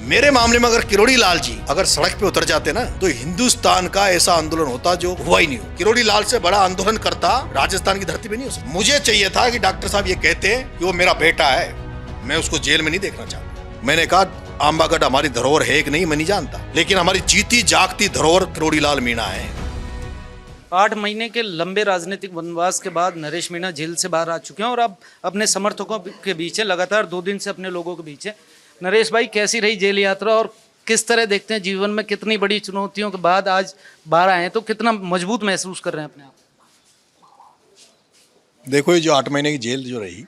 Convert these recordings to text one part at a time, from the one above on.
मेरे मामले में अगर किरोड़ी लाल जी अगर सड़क पे उतर जाते ना तो हिंदुस्तान का ऐसा आंदोलन होता जो हुआ ही नहीं हो। किरोड़ी लाल से बड़ा आंदोलन करता राजस्थान की धरती पे नहीं हो सकता। मुझे चाहिए था कि डॉक्टर साहब ये कहते कि वो मेरा बेटा है, मैं उसको जेल में नहीं देखना चाहता। मैंने कहा आंबागढ़ हमारी धरोहर है कि नहीं मैं नहीं जानता, लेकिन हमारी जीती जागती धरोहर किरोड़ी लाल मीणा है। 8 महीने के लंबे राजनीतिक वनवास के बाद नरेश मीणा जेल से बाहर आ चुके हैं और अब अपने समर्थकों के बीच है, लगातार 2 दिन से अपने लोगों के बीच है। नरेश भाई, कैसी रही जेल यात्रा और किस तरह देखते हैं जीवन में कितनी बड़ी चुनौतियों के बाद आज बाहर आए हैं, तो कितना मजबूत महसूस कर रहे हैं अपने आप? देखो, ये जो 8 महीने की जेल जो रही,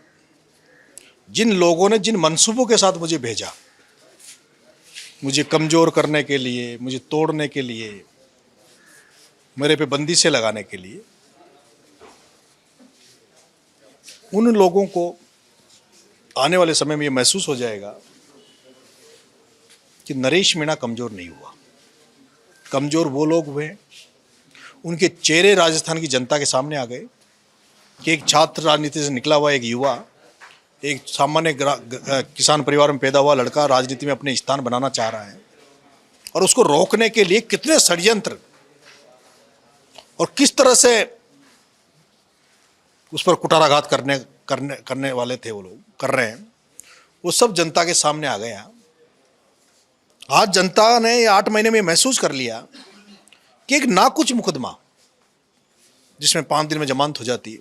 जिन लोगों ने जिन मंसूबों के साथ मुझे भेजा, मुझे कमजोर करने के लिए, मुझे तोड़ने के लिए, मेरे पे बंदिशें लगाने के लिए, उन लोगों को आने वाले समय में ये महसूस हो जाएगा कि नरेश मीणा कमजोर नहीं हुआ। कमजोर वो लोग हुए, उनके चेहरे राजस्थान की जनता के सामने आ गए कि एक छात्र राजनीति से निकला हुआ एक युवा, एक सामान्य किसान परिवार में पैदा हुआ लड़का राजनीति में अपने स्थान बनाना चाह रहा है, और उसको रोकने के लिए कितने षड्यंत्र और किस तरह से उस पर कुठाराघात करने वाले थे वो लोग कर रहे हैं, वो सब जनता के सामने आ गया। आज जनता ने 8 महीने में महसूस कर लिया कि एक ना कुछ मुकदमा जिसमें 5 दिन में जमानत हो जाती है,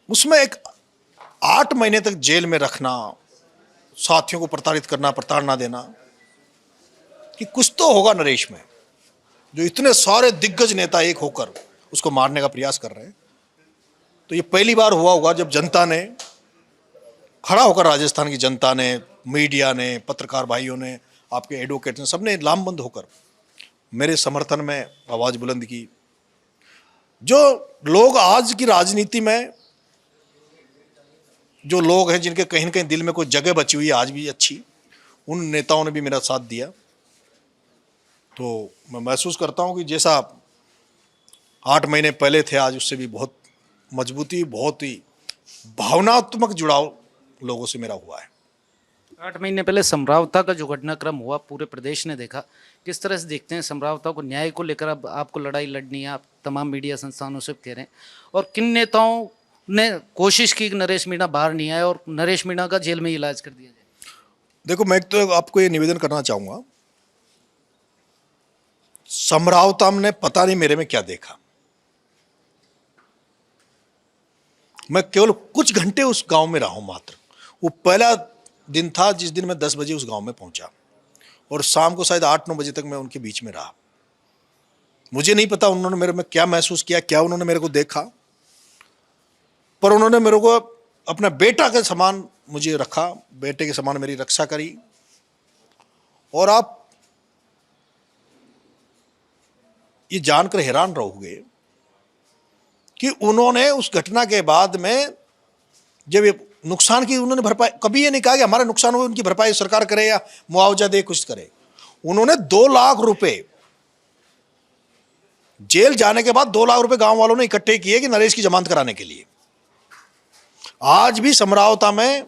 उसमें एक 8 महीने तक जेल में रखना, साथियों को प्रताड़ित करना, प्रताड़ना देना, कि कुछ तो होगा नरेश में, जो इतने सारे दिग्गज नेता एक होकर उसको मारने का प्रयास कर रहे हैं। तो ये पहली बार हुआ होगा जब जनता ने खड़ा होकर, राजस्थान की जनता ने, मीडिया ने, पत्रकार भाइयों ने, आपके एडवोकेट ने, सबने लामबंद होकर मेरे समर्थन में आवाज़ बुलंद की। जो लोग आज की राजनीति में, जो लोग हैं जिनके कहीं न कहीं दिल में कोई जगह बची हुई है आज भी अच्छी, उन नेताओं ने भी मेरा साथ दिया। तो मैं महसूस करता हूं कि जैसा 8 महीने पहले थे, आज उससे भी बहुत मजबूती, बहुत ही भावनात्मक जुड़ाव लोगों से मेरा हुआ है। 8 महीने पहले समरावता का जो घटनाक्रम हुआ पूरे प्रदेश ने देखा, किस तरह से देखते हैं समरावता को? न्याय को लेकर अब आपको लड़ाई लड़नी है, आप तमाम मीडिया संस्थानों से कह रहे हैं, और किन नेताओं ने कोशिश की कि नरेश मीणा बाहर नहीं आए और नरेश मीणा का जेल में इलाज कर दिया जाए? देखो, मैं तो आपको ये निवेदन करना चाहूँगा, समरावता ने पता नहीं मेरे में क्या देखा। मैं केवल कुछ घंटे उस गांव में रहा हूं मात्र। वो पहला दिन था जिस दिन मैं 10 बजे उस गांव में पहुंचा, और शाम को शायद 8-9 बजे तक मैं उनके बीच में रहा। मुझे नहीं पता उन्होंने मेरे में क्या महसूस किया, क्या उन्होंने मेरे को देखा, पर उन्होंने मेरे को अपना बेटा के समान मुझे रखा, बेटे के समान मेरी रक्षा करी। और आप ये जानकर हैरान रहोगे कि उन्होंने उस घटना के बाद में जब ये नुकसान की उन्होंने भरपाई, कभी ये नहीं कहा कि हमारा नुकसान हुआ उनकी भरपाई सरकार करे या मुआवजा दे, कुछ करे। उन्होंने 2 लाख रुपए जेल जाने के बाद 2 लाख रुपए गांव वालों ने इकट्ठे किए कि नरेश की जमानत कराने के लिए। आज भी समरावता में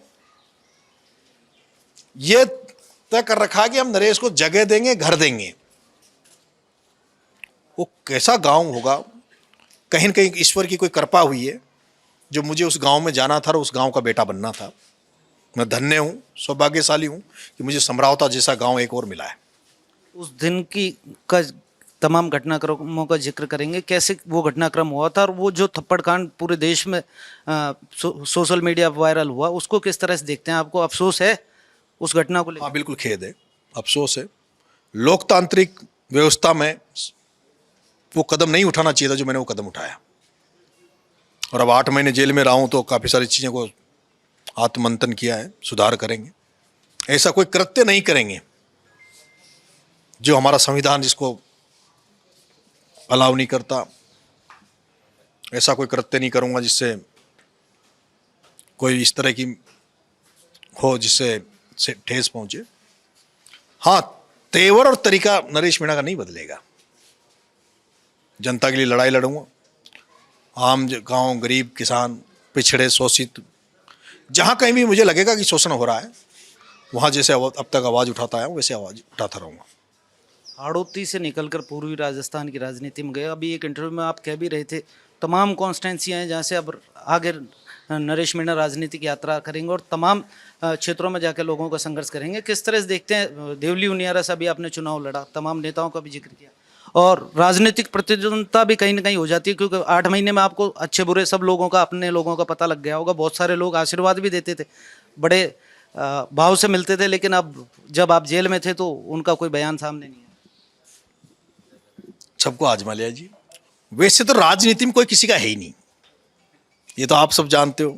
यह तय कर रखा है कि हम नरेश को जगह देंगे, घर देंगे। वो कैसा गांव होगा, कहीं न कहीं ईश्वर की कोई कृपा हुई है जो मुझे उस गांव में जाना था और उस गांव का बेटा बनना था। मैं धन्य हूं, सौभाग्यशाली हूं कि मुझे समरावता जैसा गांव एक और मिला है। उस दिन की का तमाम घटनाक्रमों का जिक्र करेंगे, कैसे वो घटनाक्रम हुआ था और वो जो थप्पड़ कांड पूरे देश में सोशल मीडिया पर वायरल हुआ, उसको किस तरह से देखते हैं? आपको अफसोस है उस घटना को लेकर? हाँ, बिल्कुल खेद है, अफसोस है। लोकतांत्रिक व्यवस्था में वो कदम नहीं उठाना चाहिए था जो मैंने वो कदम उठाया। और अब 8 महीने जेल में रहा हूं तो काफ़ी सारी चीज़ों को आत्ममंथन किया है, सुधार करेंगे। ऐसा कोई कृत्य नहीं करेंगे जो हमारा संविधान जिसको अलाउ नहीं करता। ऐसा कोई कृत्य नहीं करूंगा जिससे कोई इस तरह की हो जिससे ठेस पहुंचे। हाँ, तेवर और तरीका नरेश मीणा का नहीं बदलेगा। जनता के लिए लड़ाई लड़ूंगा, आम गांव, गरीब, किसान, पिछड़े, शोषित, जहां कहीं भी मुझे लगेगा कि शोषण हो रहा है वहाँ जैसे अब तक आवाज़ उठाता आया हूँ वैसे आवाज़ उठाता रहूँगा। हाड़ौती से निकलकर पूर्वी राजस्थान की राजनीति में गए। अभी एक इंटरव्यू में आप कह भी रहे थे तमाम कॉन्स्टेंसियाँ हैं जहाँ से अब आगे नरेश मीणा राजनीतिक यात्रा करेंगे और तमाम क्षेत्रों में जाकर लोगों का संघर्ष करेंगे। किस तरह से देखते हैं, देवली उनियारा से भी आपने चुनाव लड़ा, तमाम नेताओं का भी जिक्र किया और राजनीतिक प्रतिद्वंदता भी कहीं ना कहीं हो जाती है क्योंकि 8 महीने में आपको अच्छे बुरे सब लोगों का, अपने लोगों का पता लग गया होगा। बहुत सारे लोग आशीर्वाद भी देते थे, बड़े भाव से मिलते थे, लेकिन अब जब आप जेल में थे तो उनका कोई बयान सामने नहीं है। सबको आजमा लिया जी। वैसे तो राजनीति में कोई किसी का है ही नहीं, ये तो आप सब जानते हो।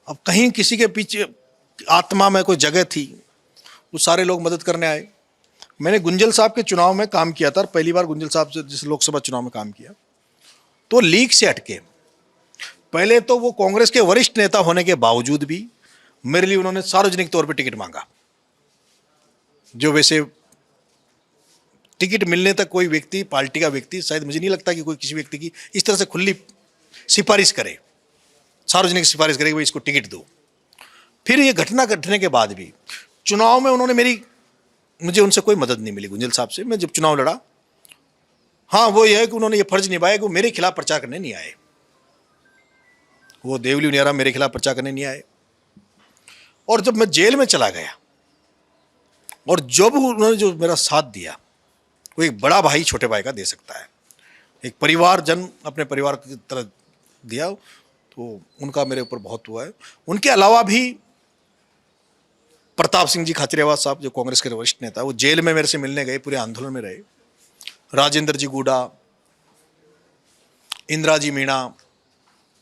अब कहीं किसी के पीछे आत्मा में कोई जगह थी, वो सारे लोग मदद करने आए। मैंने गुंजल साहब के चुनाव में काम किया था और पहली बार गुंजल साहब से जिस लोकसभा चुनाव में काम किया तो लीग से हटके पहले तो वो कांग्रेस के वरिष्ठ नेता होने के बावजूद भी मेरे लिए उन्होंने सार्वजनिक तौर पर टिकट मांगा, जो वैसे टिकट मिलने तक कोई व्यक्ति, पार्टी का व्यक्ति, शायद मुझे नहीं लगता कि कोई किसी व्यक्ति की इस तरह से खुली सिफारिश करे, सार्वजनिक सिफारिश करे कि भाई इसको टिकट दो। फिर ये घटना घटने के बाद भी चुनाव में उन्होंने मुझे उनसे कोई मदद नहीं मिली गुंजल साहब से। मैं जब चुनाव लड़ा, हाँ वो ये है कि उन्होंने ये फर्ज निभाया कि वो मेरे खिलाफ प्रचार करने नहीं आए, वो देवली उनियारा मेरे खिलाफ प्रचार करने नहीं आए। और जब मैं जेल में चला गया और जब उन्होंने जो मेरा साथ दिया, वो एक बड़ा भाई छोटे भाई का दे सकता है, एक परिवारजन अपने परिवार की तरह दिया, तो उनका मेरे ऊपर बहुत हुआ है। उनके अलावा भी प्रताप सिंह जी खाचरियावास साहब, जो कांग्रेस के वरिष्ठ नेता, वो जेल में मेरे से मिलने गए, पूरे आंदोलन में रहे। राजेंद्र जी गुडा, इंदिरा जी मीणा,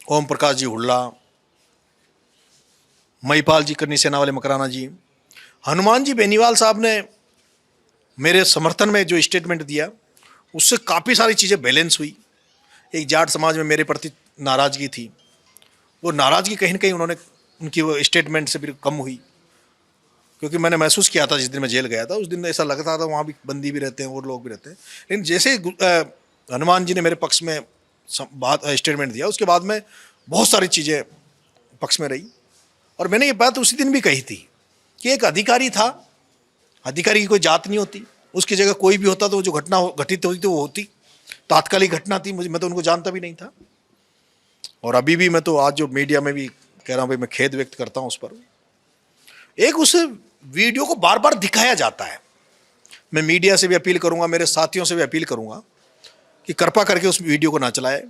ओम प्रकाश जी हुड्डा, महिपाल जी करनी सेना वाले मकराना जी, हनुमान जी बेनीवाल साहब ने मेरे समर्थन में जो स्टेटमेंट दिया, उससे काफ़ी सारी चीज़ें बैलेंस हुई। एक जाट समाज में मेरे प्रति नाराज़गी थी, वो नाराज़गी कहीं ना कहीं उन्होंने, उनकी वो स्टेटमेंट से भी कम हुई, क्योंकि मैंने महसूस किया था जिस दिन मैं जेल गया था उस दिन ऐसा लगता था वहाँ भी बंदी भी रहते हैं और लोग भी रहते हैं। लेकिन जैसे हनुमान जी ने मेरे पक्ष में बात स्टेटमेंट दिया, उसके बाद में बहुत सारी चीज़ें पक्ष में रही। और मैंने ये बात उसी दिन भी कही थी कि एक अधिकारी था, अधिकारी की कोई जात नहीं होती, उसकी जगह कोई भी होता तो वो जो घटना घटित होती तो वो होती, तात्कालिक घटना थी। मैं तो उनको जानता भी नहीं था। और अभी भी मैं तो आज जो मीडिया में भी कह रहा हूँ भाई, मैं खेद व्यक्त करता हूँ उस पर। एक उस वीडियो को बार बार दिखाया जाता है। मैं मीडिया से भी अपील करूंगा, मेरे साथियों से भी अपील करूंगा कि कृपा करके उस वीडियो को ना चलाए।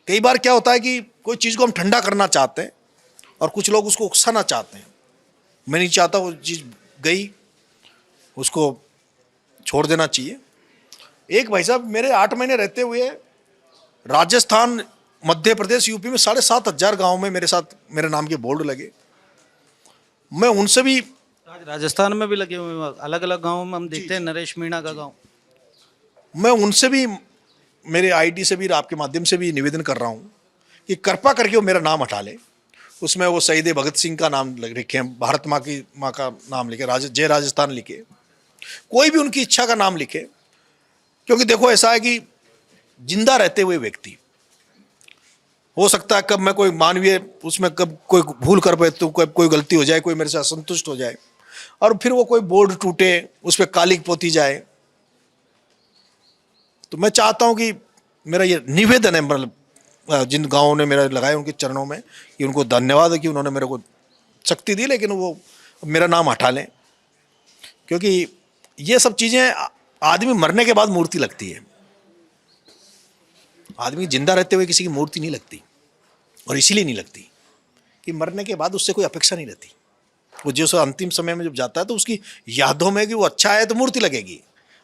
कई बार क्या होता है कि कोई चीज़ को हम ठंडा करना चाहते हैं और कुछ लोग उसको उकसाना चाहते हैं। मैं नहीं चाहता वो चीज़ गई, उसको छोड़ देना चाहिए। एक भाई साहब मेरे 8 महीने रहते हुए राजस्थान, मध्य प्रदेश, यूपी में 7,500 गाँव में मेरे साथ मेरे नाम के बोर्ड लगे। मैं उनसे भी, आज राजस्थान में भी लगे हुए अलग अलग गाँवों में हम देखते हैं नरेश मीणा का गाँव। मैं उनसे भी, मेरे आईडी से भी, आपके माध्यम से भी निवेदन कर रहा हूँ कि कृपा करके वो मेरा नाम हटा ले। उसमें वो शहीद भगत सिंह का नाम लिखे, भारत माँ का नाम लिखे, जय राजस्थान लिखे, कोई भी उनकी इच्छा का नाम लिखे। क्योंकि देखो ऐसा है कि जिंदा रहते हुए व्यक्ति, हो सकता है कब मैं कोई मानवीय उसमें कब कोई भूल कर पाए, तो कोई गलती हो जाए, कोई मेरे से असंतुष्ट हो जाए और फिर वो कोई बोर्ड टूटे, उस पर कालिक पोती जाए। तो मैं चाहता हूं कि मेरा ये निवेदन है, मतलब जिन गाँवों ने मेरा लगाए उनके चरणों में, कि उनको धन्यवाद है कि उन्होंने मेरे को शक्ति दी, लेकिन वो मेरा नाम हटा लें। क्योंकि ये सब चीज़ें आदमी मरने के बाद मूर्ति लगती है, आदमी जिंदा रहते हुए किसी की मूर्ति नहीं लगती। और इसीलिए नहीं लगती कि मरने के बाद उससे कोई अपेक्षा नहीं रहती। वो जो सो अंतिम समय में जब जाता है तो उसकी यादों में कि वो अच्छा है तो मूर्ति लगेगी,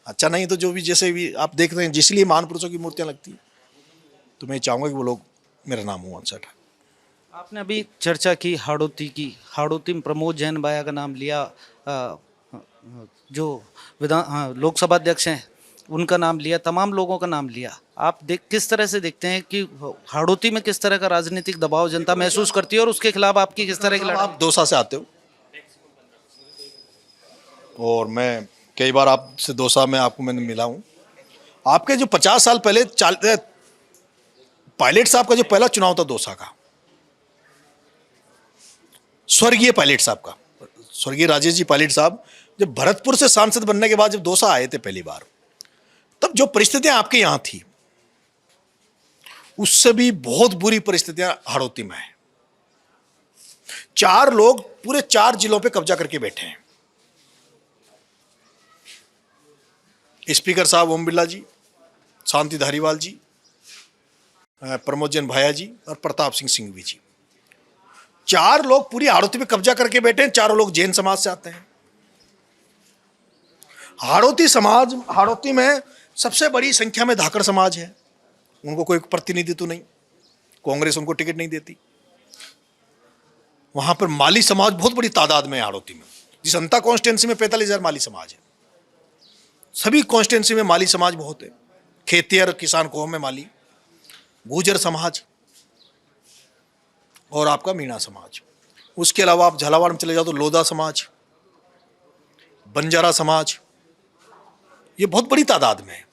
अच्छा नहीं तो जो भी, जैसे भी आप देख रहे हैं जिसलिए महान पुरुषों की मूर्तियाँ लगती हैं। तो मैं चाहूँगा कि वो लोग मेरा नाम हुआ अनसठ। आपने अभी चर्चा की हाड़ौती की, हाड़ौती में प्रमोद जैन बाया का नाम लिया, जो लोकसभा अध्यक्ष हैं उनका नाम लिया, तमाम लोगों का नाम लिया। आप किस तरह से देखते हैं कि हाड़ौती में किस तरह का राजनीतिक दबाव जनता महसूस करती है और उसके खिलाफ आपकी किस तरह की लड़ाई? आप दौसा से आते हो और मैं कई बार आपसे दौसा में आपको मैंने मिला हूँ। आपके जो 50 साल पहले पायलट साहब का जो पहला चुनाव था दौसा का, स्वर्गीय पायलट साहब का, स्वर्गीय राजेश जी पायलट साहब जब भरतपुर से सांसद बनने के बाद जब दौसा आए थे पहली बार, तब जो परिस्थितियां आपके यहां थी उससे भी बहुत बुरी परिस्थितियां हाड़ौती में है। 4 लोग पूरे 4 जिलों पे कब्जा करके बैठे हैं। स्पीकर साहब ओम बिरला जी, शांति धारीवाल जी, प्रमोद जैन भाया जी और प्रताप सिंह सिंघवी जी, 4 लोग पूरी हाड़ौती पे कब्जा करके बैठे हैं। चारों लोग जैन समाज से आते हैं। हाड़ौती समाज, हाड़ौती में सबसे बड़ी संख्या में धाकड़ समाज है। उनको कोई प्रतिनिधित्व नहीं, कांग्रेस उनको टिकट नहीं देती। वहां पर माली समाज बहुत बड़ी तादाद में है हाड़ौती में। जिस अंता कॉन्स्टिट्यूंसी में 45,000 माली समाज है, सभी कॉन्स्टिट्यूंसी में माली समाज बहुत है। खेतिहर किसान कौम में माली, गुर्जर समाज और आपका मीणा समाज। उसके अलावा आप झालावाड़ में चले जाओ तो लोधा समाज, बंजारा समाज, ये बहुत बड़ी तादाद में है।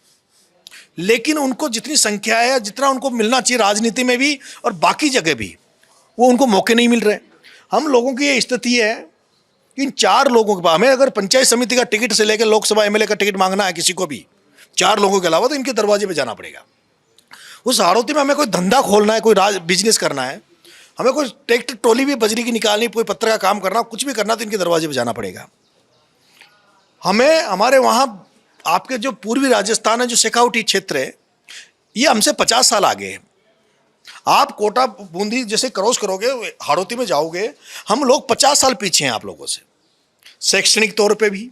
लेकिन उनको जितनी संख्या है, जितना उनको मिलना चाहिए राजनीति में भी और बाकी जगह भी, वो उनको मौके नहीं मिल रहे। हम लोगों की ये स्थिति है कि इन 4 लोगों के पास, हमें अगर पंचायत समिति का टिकट से लेकर लोकसभा एमएलए का टिकट मांगना है किसी को भी, 4 लोगों के अलावा, तो इनके दरवाजे पे जाना पड़ेगा। उस हाड़ौती में हमें कोई धंधा खोलना है, कोई बिजनेस करना है, हमें कोई ट्रैक्टर ट्रॉली भी बजरी की निकालनी, कोई पत्थर का काम करना, कुछ भी करना, तो इनके दरवाजे पे जाना पड़ेगा। हमें हमारे वहाँ आपके जो पूर्वी राजस्थान है, जो शेखावटी क्षेत्र है, ये हमसे 50 साल आगे है। आप कोटा बूंदी जैसे क्रॉस करोगे, हाड़ौती में जाओगे, हम लोग 50 साल पीछे हैं आप लोगों से, शैक्षणिक तौर पे भी,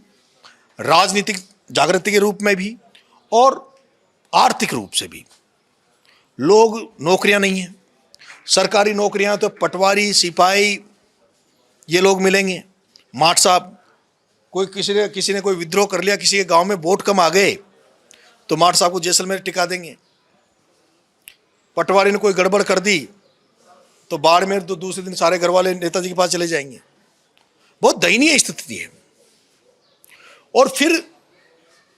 राजनीतिक जागृति के रूप में भी और आर्थिक रूप से भी। लोग, नौकरियां नहीं हैं, सरकारी नौकरियां तो पटवारी, सिपाही, ये लोग मिलेंगे। माठ साहब, कोई किसी ने कोई विद्रोह कर लिया, किसी के गांव में वोट कम आ गए तो माठ साहब को जैसलमेर टिका देंगे। पटवारी ने कोई गड़बड़ कर दी तो बाड़मेर, तो दूसरे दिन सारे घर वाले नेताजी के पास चले जाएंगे। बहुत दयनीय स्थिति है। और फिर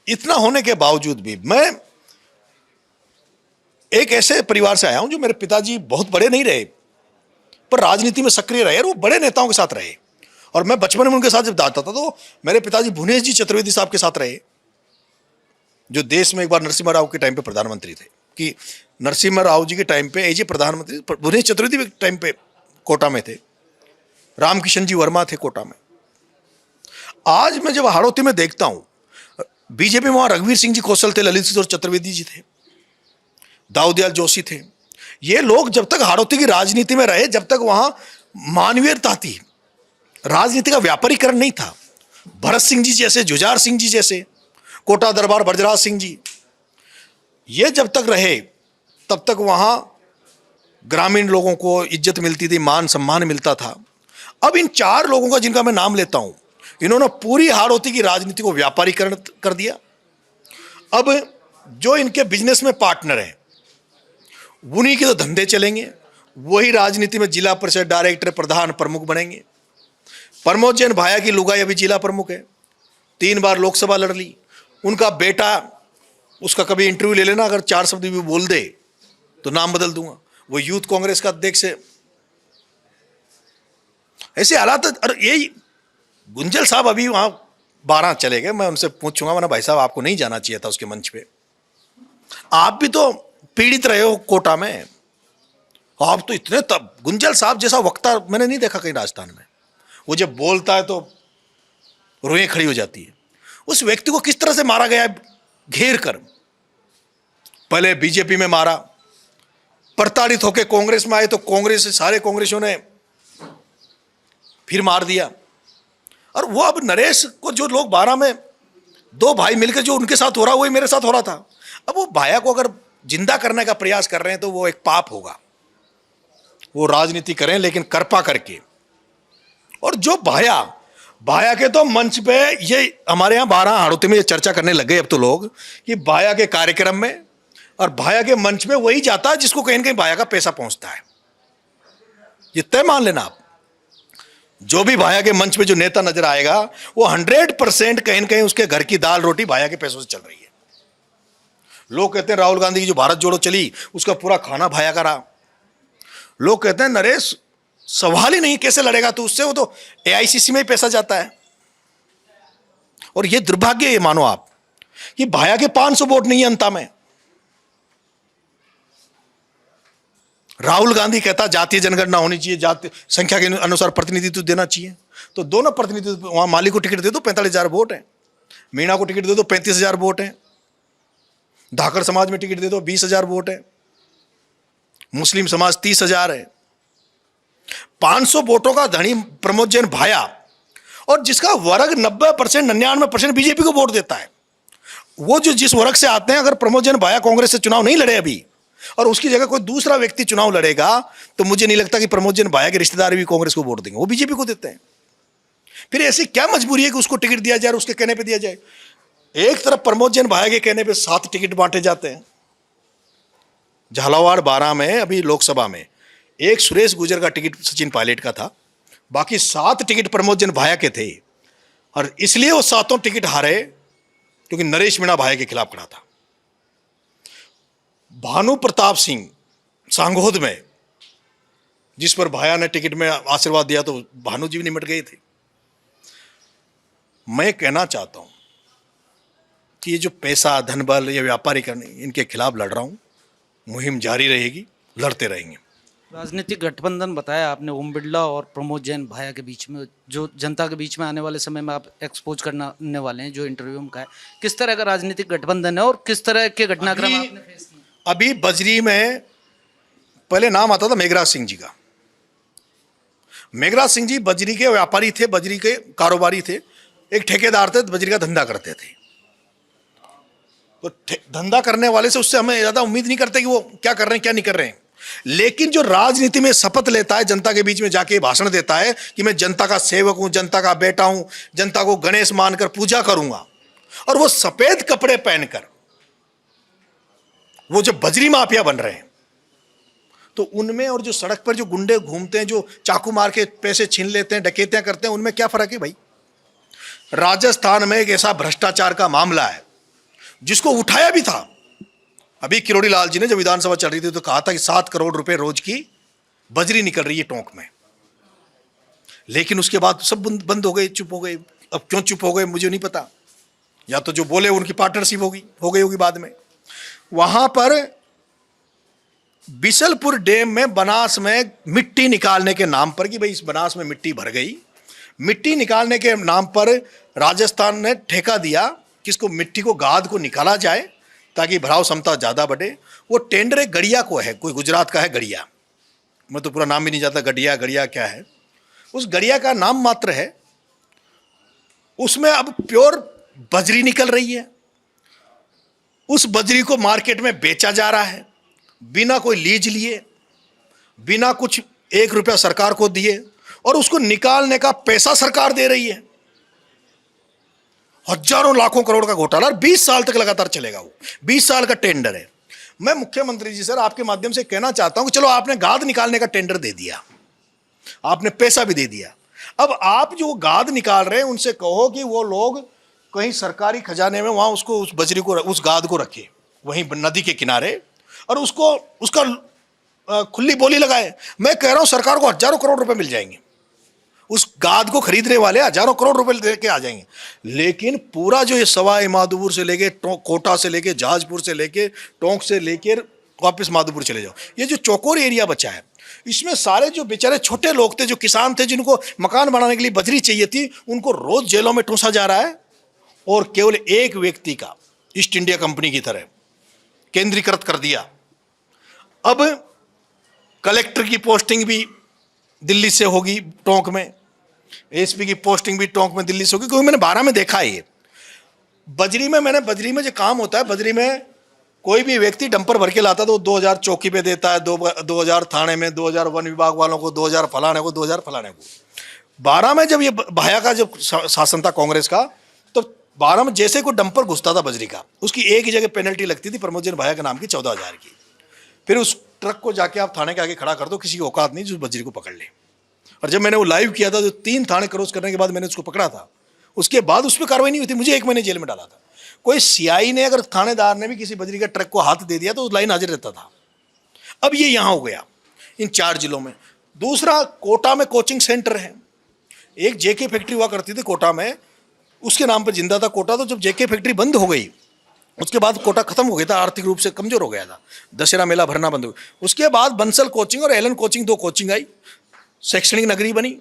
इतना होने के बावजूद भी मैं एक ऐसे परिवार से आया हूं जो मेरे पिताजी बहुत बड़े नहीं रहे पर राजनीति में सक्रिय रहे और वो बड़े नेताओं के साथ रहे। और मैं बचपन में उनके साथ जब जाता था तो मेरे पिताजी भुवनेश जी चतुर्वेदी साहब के साथ रहे, जो देश में एक बार नरसिम्हा राव के टाइम पे प्रधानमंत्री थे। कि नरसिम्हा राव जी के टाइम पे एजे प्रधानमंत्री, भुवनेश चतुर्वेदी के टाइम पे कोटा में थे, रामकिशन जी वर्मा थे कोटा में। आज मैं जब हाड़ौती में देखता हूं, बीजेपी में वहां रघुवीर सिंह जी कौशल थे, ललित सिंह चतुर्वेदी जी थे, दाऊदयाल जोशी थे। ये लोग जब तक हाड़ौती की राजनीति में रहे, जब तक वहां मानवीयता थी, राजनीति का व्यापारीकरण नहीं था। भरत सिंह जी जैसे, जुझार सिंह जी जैसे, कोटा दरबार बरजराज सिंह जी, ये जब तक रहे तब तक वहां ग्रामीण लोगों को इज्जत मिलती थी, मान सम्मान मिलता था। अब इन 4 लोगों का जिनका मैं नाम लेता हूं, इन्होंने पूरी हाड़ौती की राजनीति को व्यापारीकरण कर दिया। अब जो इनके बिजनेस में पार्टनर हैं, उन्हीं के तो धंधे चलेंगे, वही राजनीति में जिला परिषद, डायरेक्टर, प्रधान, प्रमुख बनेंगे। प्रमोद जैन भाया की लुगाई अभी जिला प्रमुख है, 3 बार लोकसभा लड़ ली। उनका बेटा, उसका कभी इंटरव्यू ले लेना, अगर 4 शब्द भी बोल दे तो नाम बदल दूंगा। वो यूथ कांग्रेस का अध्यक्ष है। ऐसे हालात। और यही गुंजल साहब अभी वहां 12 चले गए, मैं उनसे पूछूंगा, वरना भाई साहब आपको नहीं जाना चाहिए था उसके मंच पे। आप भी तो पीड़ित रहे हो कोटा में, आप तो इतने, तब गुंजल साहब जैसा वक्ता मैंने नहीं देखा कहीं राजस्थान में। वो जब बोलता है तो रोएं खड़ी हो जाती है। उस व्यक्ति को किस तरह से मारा गया है, घेर कर। पहले बीजेपी में मारा, प्रताड़ित होकर कांग्रेस में आए तो कांग्रेस से सारे कांग्रेसियों ने फिर मार दिया। और वो अब नरेश को जो लोग 12 में 2 भाई मिलकर जो उनके साथ हो रहा, वही मेरे साथ हो रहा था। अब वो भाया को अगर जिंदा करने का प्रयास कर रहे हैं तो वो एक पाप होगा। वो राजनीति करें लेकिन कृपा करके। और जो भाया के तो मंच पे, ये हमारे यहाँ 12 हाड़ौती में ये चर्चा करने लग गए अब तो लोग, कि भाया के कार्यक्रम में और भाया के मंच में वही जाता है जिसको कहीं ना कहीं भाया का पैसा पहुंचता है। ये तय मान लेना आप, जो भी भाया के मंच पे जो नेता नजर आएगा वो 100% कहीं ना कहीं उसके घर की दाल रोटी भाया के पैसों से चल रही है। लोग कहते हैं राहुल गांधी की जो भारत जोड़ो चली, उसका पूरा खाना भाया का रहा। लोग कहते हैं नरेश सवाल ही नहीं, कैसे लड़ेगा? तो उससे वो तो एआईसीसी में ही पैसा जाता है। और ये दुर्भाग्य है, मानो आप कि भाया के 500 वोट नहीं है अंता में। राहुल गांधी कहता जातीय जनगणना होनी चाहिए, जाति संख्या के अनुसार प्रतिनिधित्व देना चाहिए। तो दोनों प्रतिनिधित्व, वहां माली को टिकट दे दो 45,000 वोट है, मीणा को टिकट दे दो 35,000 वोट है, धाकड़ समाज में टिकट दे दो 20,000 वोट है, मुस्लिम समाज 30,000 है। 500 वोटों का धनी प्रमोद जैन भाया, और जिसका वर्ग 90%, 99% बीजेपी को वोट देता है। वो जो जिस वर्ग से आते हैं, अगर प्रमोद जैन भाया कांग्रेस से चुनाव नहीं लड़े अभी, और उसकी जगह कोई दूसरा व्यक्ति चुनाव लड़ेगा, तो मुझे नहीं लगता कि प्रमोद जैन भाया के रिश्तेदार भी कांग्रेस को वोट देंगे, वो बीजेपी को देते हैं। फिर ऐसी क्या मजबूरी है कि उसको टिकट दिया जाए और उसके कहने पे दिया जाए? एक तरफ प्रमोद जैन भाया के कहने पे 7 टिकट बांटे जाते हैं। झालावाड़ 12 में अभी लोकसभा में एक सुरेश गुर्जर का टिकट सचिन पायलट का था, बाकी 7 टिकट प्रमोद जैन भाया के थे। और इसलिए वो 7 टिकट हारे क्योंकि नरेश मीणा भाया के खिलाफ खड़ा था। भानु प्रताप सिंह सांगोद में, जिस पर भाया ने टिकट में आशीर्वाद दिया, तो भानु जी भी निमट गए थे। मैं कहना चाहता हूं कि ये जो पैसा, धनबल या व्यापारीकरण, इनके खिलाफ लड़ रहा हूं, मुहिम जारी रहेगी, लड़ते रहेंगे। राजनीतिक गठबंधन बताया आपने ओम बिरला और प्रमोद जैन भाया के बीच में, जो जनता के बीच में आने वाले समय में आप एक्सपोज करने वाले हैं, जो इंटरव्यू में कहा है, किस तरह का राजनीतिक गठबंधन है और किस तरह के घटनाक्रम आपने फेस किए? अभी बजरी में पहले नाम आता था मेघराज सिंह जी का। मेघराज सिंह जी बजरी के व्यापारी थे, बजरी के कारोबारी थे, एक ठेकेदार थे, बजरी का धंधा करते थे। तो धंधा करने वाले से उससे हमें ज्यादा उम्मीद नहीं करते कि वो क्या कर रहे हैं क्या नहीं कर रहे हैं। लेकिन जो राजनीति में शपथ लेता है, जनता के बीच में जाके भाषण देता है कि मैं जनता का सेवक हूं, जनता का बेटा हूं, जनता को गणेश मानकर पूजा करूंगा, और वो सफेद कपड़े पहनकर वो जो बजरी माफिया बन रहे हैं, तो उनमें और जो सड़क पर जो गुंडे घूमते हैं, जो चाकू मार के पैसे छीन लेते हैं, डकैतियां करते हैं, उनमें क्या फर्क है भाई? राजस्थान में एक ऐसा भ्रष्टाचार का मामला है जिसको उठाया भी था। अभी किरोड़ी लाल जी ने जब विधानसभा चल रही थी तो कहा था कि 7 करोड़ रुपए रोज की बजरी निकल रही है टोंक में। लेकिन उसके बाद सब बंद हो गए, चुप हो गए। अब क्यों चुप हो गए मुझे नहीं पता, या तो जो बोले उनकी पार्टनरशिप हो गई होगी बाद में। वहां पर बिशलपुर डैम में बनास में मिट्टी निकालने के नाम पर, कि भाई इस बनास में मिट्टी भर गई, मिट्टी निकालने के नाम पर राजस्थान ने ठेका दिया कि इसको मिट्टी को, गाद को निकाला जाए ताकि भराव क्षमता ज़्यादा बढ़े। वो टेंडर एक गड़िया को है, कोई गुजरात का है गड़िया, मैं तो पूरा नाम भी नहीं जानता, गड़िया क्या है, उस गड़िया का नाम मात्र है। उसमें अब प्योर बजरी निकल रही है, उस बजरी को मार्केट में बेचा जा रहा है बिना कोई लीज लिए, बिना कुछ 1 रुपया सरकार को दिए, और उसको निकालने का पैसा सरकार दे रही है। हजारों लाखों करोड़ का घोटाला, और 20 साल तक लगातार चलेगा। वो 20 साल का टेंडर है। मैं मुख्यमंत्री जी सर आपके माध्यम से कहना चाहता हूं कि चलो आपने गाद निकालने का टेंडर दे दिया, आपने पैसा भी दे दिया, अब आप जो गाद निकाल रहे हैं उनसे कहो कि वो लोग कहीं सरकारी खजाने में वहां उसको, उस बजरी को, उस गाद को रखे वहीं नदी के किनारे, और उसको उसका खुली बोली लगाए। मैं कह रहा हूं सरकार को हजारों करोड़ रुपए मिल जाएंगे, उस गाद को खरीदने वाले हजारों करोड़ रुपए लेके आ जाएंगे। लेकिन पूरा जो ये सवाई माधोपुर से लेके कोटा से लेके जहाजपुर से लेके टोंक से लेकर वापस माधोपुर चले जाओ, ये जो चौकोर एरिया बचा है, इसमें सारे जो बेचारे छोटे लोग थे, जो किसान थे, जिनको मकान बनाने के लिए बजरी चाहिए थी, उनको रोज जेलों में ठूंसा जा रहा है। और केवल एक व्यक्ति का ईस्ट इंडिया कंपनी की तरह केंद्रीकृत कर दिया। अब कलेक्टर की पोस्टिंग भी दिल्ली से होगी टोंक में, एसपी की पोस्टिंग भी टोंक में दिल्ली से होगी, क्योंकि मैंने 12 में देखा है ये बजरी में जो काम होता है, बजरी में कोई भी व्यक्ति डंपर भर के लाता तो 2000 चौकी पे देता है, 2000 थाने में, 2000 वन विभाग वालों को, 2000 फलाने को, 2000 फलाने को। 12 में जब ये भाया का जब शासन था कांग्रेस का, तो 12 में जैसे कोई डंपर घुसता था बजरी का, उसकी एक ही जगह पेनल्टी लगती थी प्रमोद जैन भाया के नाम की 14,000 की। फिर उस ट्रक को जाके आप थाने के आगे खड़ा कर दो, किसी की औकात नहीं जो बजरी को पकड़ ले। और जब मैंने वो लाइव किया था, तो 3 थाने क्रॉस करने के बाद मैंने उसको पकड़ा था, उसके बाद उस पर कार्रवाई नहीं हुई थी, मुझे 1 महीने जेल में डाला था। कोई सीआई ने, अगर थानेदार ने भी किसी बजरी का ट्रक को हाथ दे दिया तो लाइन हाजिर रहता था। अब ये यहां हो गया इन 4 जिलों में। दूसरा, कोटा में कोचिंग सेंटर है। एक जेके फैक्ट्री हुआ करती थी कोटा में, उसके नाम पर जिंदा था कोटा। तो जब जेके फैक्ट्री बंद हो गई, उसके बाद कोटा खत्म हो गया था, आर्थिक रूप से कमजोर हो गया था, दशहरा मेला भरना बंद हो गया। उसके बाद बंसल कोचिंग और एलन कोचिंग, दो कोचिंग आई, शैक्षणिक नगरी बनी।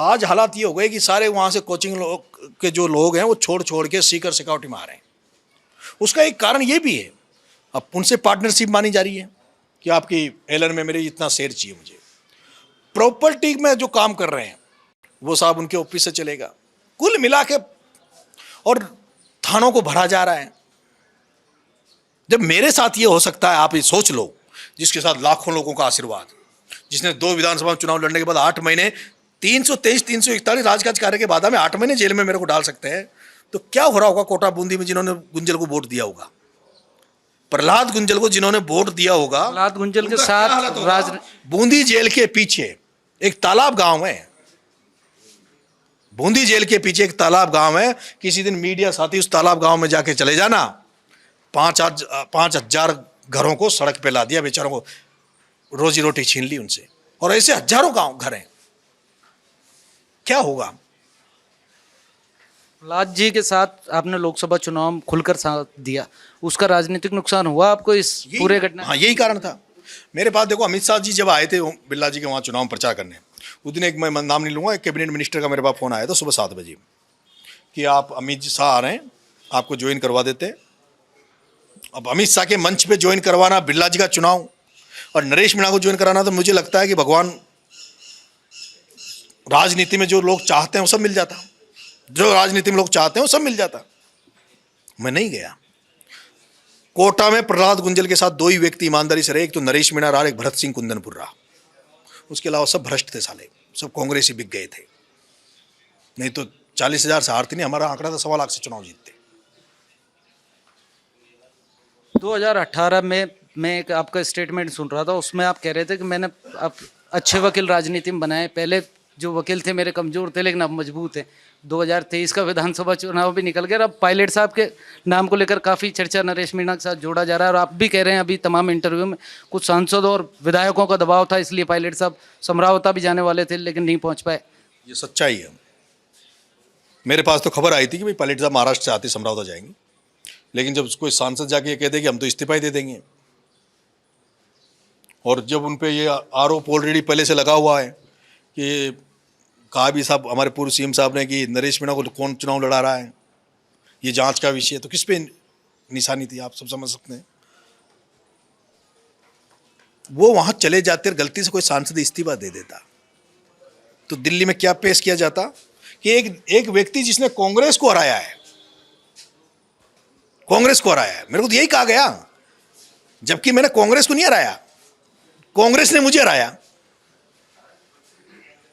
आज हालात ये हो गए कि सारे वहाँ से कोचिंग के जो लोग हैं वो छोड़ छोड़ के सीकर सिक्योरिटी में आ रहे हैं। उसका एक कारण ये भी है, अब उनसे पार्टनरशिप मानी जा रही है कि आपकी एलन में मेरे इतना शेयर चाहिए मुझे। प्रॉपर्टी में जो काम कर रहे हैं वो साहब उनके ऑफिस से चलेगा। कुल मिला के और थानों को भरा जा रहा है। जब मेरे साथ ये हो सकता है, आप ये सोच लो, जिसके साथ लाखों लोगों का आशीर्वाद, जिसने 2 विधानसभा चुनाव लड़ने के बाद 8 महीने 323 341 राजकाज कार्य के बाद में 8 महीने जेल में मेरे को डाल सकते हैं, तो क्या हो रहा होगा कोटा बूंदी में जिन्होंने गुंजल को वोट दिया होगा, प्रहलाद गुंजल को जिन्होंने वोट दिया होगा। प्रहलाद गुंजल के साथ बूंदी जेल के पीछे एक तालाब गांव है, बूंदी जेल के पीछे एक तालाब गांव है। किसी दिन मीडिया साथी उस तालाब गांव में जाके चले जाना, 5,000 घरों को सड़क पे ला दिया, बेचारों को रोजी रोटी छीन ली उनसे, और ऐसे हजारों गांव घर हैं। क्या होगा? प्रहलाद जी के साथ आपने लोकसभा चुनाव में खुलकर साथ दिया, उसका राजनीतिक नुकसान हुआ आपको इस पूरे घटना? हाँ, यही कारण था। मेरे पास देखो, अमित शाह जी जब आए थे बिरला जी के वहाँ चुनाव प्रचार करने, उस दिन एक, मैं नाम नहीं लूँगा, एक कैबिनेट मिनिस्टर का मेरे पास फ़ोन आया था सुबह 7 बजे कि आप अमित जी शाह आ रहे हैं, आपको ज्वाइन करवा देते। अब अमित शाह के मंच पे ज्वाइन करवाना, बिरला जी का चुनाव और नरेश मीणा को ज्वाइन कराना, तो मुझे लगता है कि भगवान, राजनीति में जो लोग चाहते हैं वो सब मिल जाता, जो राजनीति में लोग चाहते हैं वो सब मिल जाता। मैं नहीं गया। कोटा में प्रहलाद गुंजल के साथ 2 ही व्यक्ति ईमानदारी से रहे, एक तो नरेश मीणा रहा, एक भरत सिंह कुंदनपुर रहा। उसके अलावा सब भ्रष्ट थे साले, सब कांग्रेसी बिक गए थे। नहीं तो 40,000 से हारती नहीं, हमारा आंकड़ा था 1.25 लाख से चुनाव जीतते। 2018 में मैं एक आपका स्टेटमेंट सुन रहा था, उसमें आप कह रहे थे कि मैंने अब अच्छे वकील राजनीति में बनाए, पहले जो वकील थे मेरे कमजोर थे लेकिन अब मजबूत हैं। 2023 का विधानसभा चुनाव भी निकल गया, अब पायलट साहब के नाम को लेकर काफ़ी चर्चा नरेश मीणा के साथ जोड़ा जा रहा है, और आप भी कह रहे हैं अभी तमाम इंटरव्यू में कुछ सांसदों और विधायकों का दबाव था, इसलिए पायलट साहब समरावता भी जाने वाले थे लेकिन नहीं पहुँच पाए। ये सच्चाई है। मेरे पास तो खबर आई थी कि भाई पायलट साहब महाराष्ट्र से आते समरावता जाएंगे, लेकिन जब कोई सांसद जाके ये कहते कि हम तो इस्तीफा ही दे देंगे, और जब उन पे ये आरोप ऑलरेडी पहले से लगा हुआ है कि कहा भी साहब, हमारे पूर्व सीएम साहब ने कि नरेश मीणा को कौन चुनाव लड़ा रहा है, ये जांच का विषय है, तो किस पे निशानी थी, आप सब समझ सकते हैं। वो वहां चले जाते और गलती से कोई सांसद इस्तीफा दे देता तो दिल्ली में क्या पेश किया जाता कि एक व्यक्ति जिसने कांग्रेस को हराया है, कांग्रेस को हराया है, मेरे को तो यही कहा गया, जबकि मैंने कांग्रेस को नहीं हराया, कांग्रेस ने मुझे हराया।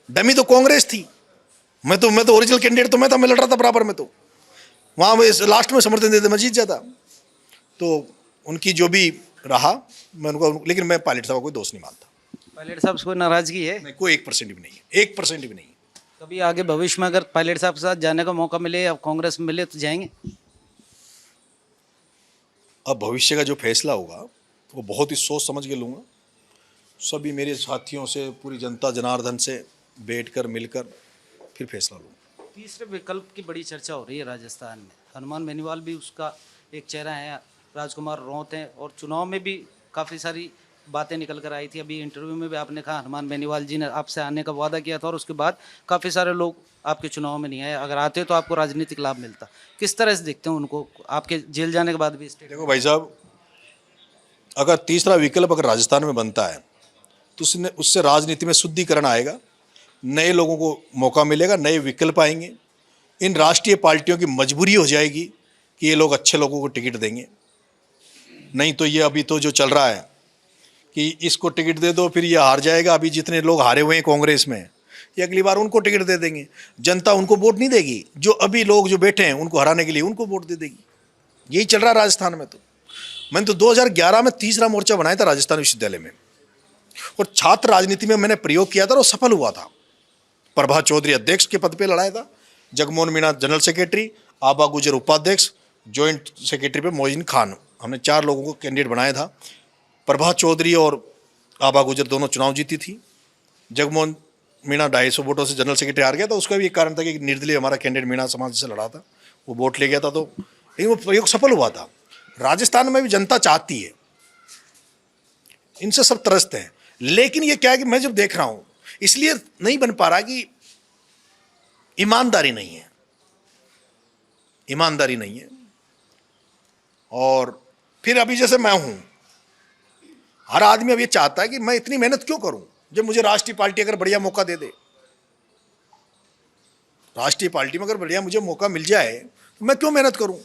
डमी तो कांग्रेस थी, मैं तो ओरिजिनल कैंडिडेट तो मैं था, मैं लड़ रहा था बराबर में, तो वहां लास्ट में समर्थन देते मैं जीत जाता। तो उनकी जो भी रहा, मैं उनको, लेकिन मैं पायलट साहब को कोई दोष नहीं मानता। पायलट साहब से कोई नाराजगी है? नहीं, कोई 1% भी नहीं है, 1% भी नहीं है। कभी आगे भविष्य में अगर पायलट साहब के साथ जाने का मौका मिले या कांग्रेस में मिले तो जाएंगे? अब भविष्य का जो फैसला होगा वो बहुत ही सोच समझ के लूँगा, सभी मेरे साथियों से, पूरी जनता जनार्दन से बैठकर मिलकर फिर फैसला लूँगा। तीसरे विकल्प की बड़ी चर्चा हो रही है राजस्थान में, हनुमान बेनीवाल भी उसका एक चेहरा है, राजकुमार रोंत हैं, और चुनाव में भी काफ़ी सारी बातें निकल कर आई थी। अभी इंटरव्यू में भी आपने कहा हनुमान बेनीवाल जी ने आपसे आने का वादा किया था और उसके बाद काफ़ी सारे लोग आपके चुनाव में नहीं आए, अगर आते तो आपको राजनीतिक लाभ मिलता। किस तरह से देखते हैं उनको, आपके जेल जाने के बाद भी? देखो भाई साहब, अगर तीसरा विकल्प अगर राजस्थान में बनता है तो उससे राजनीति में शुद्धिकरण आएगा, नए लोगों को मौका मिलेगा, नए विकल्प आएंगे। इन राष्ट्रीय पार्टियों की मजबूरी हो जाएगी कि ये लोग अच्छे लोगों को टिकट देंगे, नहीं तो ये अभी तो जो चल रहा है कि इसको टिकट दे दो फिर ये हार जाएगा। अभी जितने लोग हारे हुए हैं कांग्रेस में, ये अगली बार उनको टिकट दे देंगे, जनता उनको वोट नहीं देगी। जो अभी लोग जो बैठे हैं उनको हराने के लिए उनको वोट दे देगी। यही चल रहा है राजस्थान में। तो मैंने तो 2011 में तीसरा मोर्चा बनाया था राजस्थान विश्वविद्यालय में, और छात्र राजनीति में मैंने प्रयोग किया था और वो सफल हुआ था। प्रभा चौधरी अध्यक्ष के पद पे लड़ाया था, जगमोहन मीणा जनरल सेक्रेटरी, आबा गुजर उपाध्यक्ष, जॉइंट सेक्रेटरी पे मोइन खान, हमने 4 लोगों को कैंडिडेट बनाया था। प्रभा चौधरी और आबा गुजर दोनों चुनाव जीती थी, जगमोहन मीणा 250 वोटों से जनरल सेक्रेटरी हार गया था। उसका भी एक कारण था कि निर्दलीय हमारा कैंडिडेट मीणा समाज से लड़ा था, वो वोट ले गया था, तो लेकिन वो प्रयोग सफल हुआ था। राजस्थान में भी जनता चाहती है, इनसे सब त्रस्त हैं। लेकिन ये क्या है कि मैं जब देख रहा हूं, इसलिए नहीं बन पा रहा कि ईमानदारी नहीं है, ईमानदारी नहीं है। और फिर अभी जैसे मैं हूं, हर आदमी अब ये चाहता है कि मैं इतनी मेहनत क्यों करूं जब मुझे राष्ट्रीय पार्टी अगर बढ़िया मौका दे दे। राष्ट्रीय पार्टी में अगर बढ़िया मुझे मौका मिल जाए तो मैं क्यों मेहनत करूं।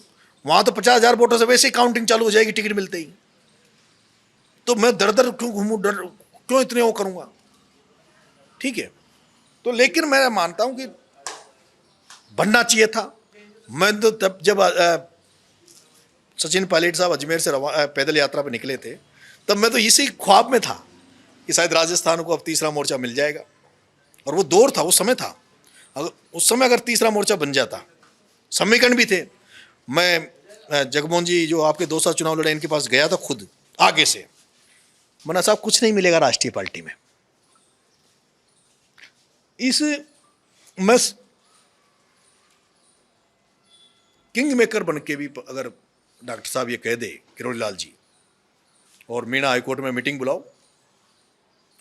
वहां तो 50,000 वोटों से वैसे ही काउंटिंग चालू हो जाएगी टिकट मिलते ही, तो मैं दर दर क्यों घूमूं, डर क्यों इतने वो करूंगा। ठीक है, तो लेकिन मैं मानता हूं कि बनना चाहिए था। मैं तो तब जब सचिन पायलट साहब अजमेर से पैदल यात्रा पर निकले थे, तब मैं तो इसी ख्वाब में था कि शायद राजस्थान को अब तीसरा मोर्चा मिल जाएगा। और वो दौर था, वो समय था, अगर उस समय अगर तीसरा मोर्चा बन जाता, समीकरण भी थे। मैं जगमोहन जी जो आपके 2 साल चुनाव लड़े, इनके पास गया था खुद आगे से, मना साहब कुछ नहीं मिलेगा राष्ट्रीय पार्टी में। इस मैं किंग मेकर बन के भी अगर डॉक्टर साहब ये कह दे किरोड़ी लाल जी, और मीणा हाईकोर्ट में मीटिंग बुलाओ,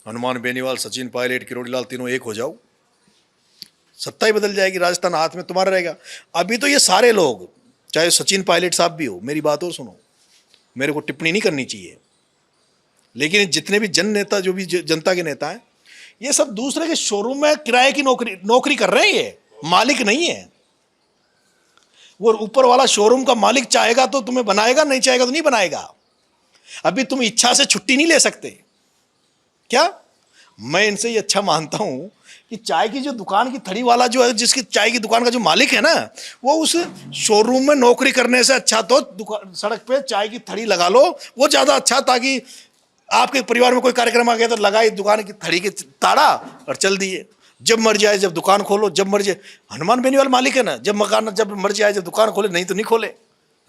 हनुमान बेनीवाल, सचिन पायलट, किरोड़ी लाल तीनों एक हो जाओ, सत्ता ही बदल जाएगी, राजस्थान हाथ में तुम्हारा रहेगा। अभी तो ये सारे लोग, चाहे सचिन पायलट साहब भी हो, मेरी बात और सुनो, मेरे को टिप्पणी नहीं करनी चाहिए, लेकिन जितने भी जन नेता, जो भी जनता के नेता हैं, ये सब दूसरे के शोरूम में किराए की नौकरी कर रहे हैं, ये मालिक नहीं है। वो ऊपर वाला शोरूम का मालिक चाहेगा तो तुम्हें बनाएगा, नहीं चाहेगा तो नहीं बनाएगा। अभी तुम इच्छा से छुट्टी नहीं ले सकते क्या। मैं इनसे ये अच्छा मानता हूं कि चाय की जो दुकान की थड़ी वाला जो है, जिसकी चाय की दुकान का जो मालिक है ना, वो उस शोरूम में नौकरी करने से अच्छा तो सड़क पे चाय की थड़ी लगा लो, वो ज्यादा अच्छा। ताकि आपके परिवार में कोई कार्यक्रम आ गया तो लगाई दुकान की थड़ी के ताड़ा और चल दिए, जब मर्जी आए जब दुकान खोलो, जब मर्जी। हनुमान बेनीवाल मालिक है ना, जब मकान जब मर्जी आए जब दुकान खोले, नहीं तो नहीं खोले,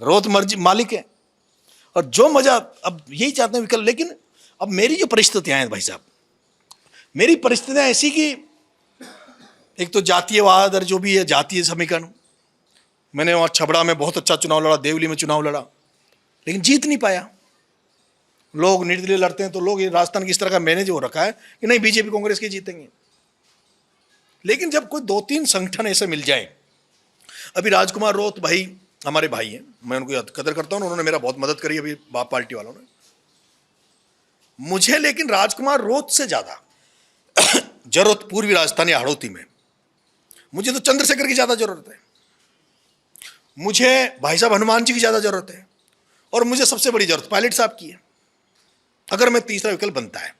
रोज मर्जी मालिक है। और जो मजा, अब यही चाहते हैं विकल्प। लेकिन अब मेरी जो परिस्थितियां हैं भाई साहब, मेरी परिस्थितियां ऐसी कि एक तो जातीयवाद और जो भी है जातीय समीकरण, मैंने वहाँ छबड़ा में बहुत अच्छा चुनाव लड़ा, देवली में चुनाव लड़ा, लेकिन जीत नहीं पाया। लोग निर्दलीय लड़ते हैं तो लोग ये राजस्थान की इस तरह का मैनेज हो रखा है कि नहीं बीजेपी कांग्रेस के जीतेंगे। लेकिन जब कोई 2-3 संगठन ऐसे मिल जाए, अभी राजकुमार रोत भाई हमारे भाई हैं, मैं उनको कदर करता हूँ, उन्होंने मेरा बहुत मदद करी अभी बाप पार्टी वालों ने मुझे। लेकिन राजकुमार रोत से ज्यादा जरूरत पूर्वी राजस्थान या हड़ौती में मुझे तो चंद्रशेखर की ज्यादा जरूरत है, मुझे भाई साहब हनुमान जी की ज्यादा जरूरत है, और मुझे सबसे बड़ी जरूरत पायलट साहब की है। अगर मैं तीसरा विकल्प बनता है,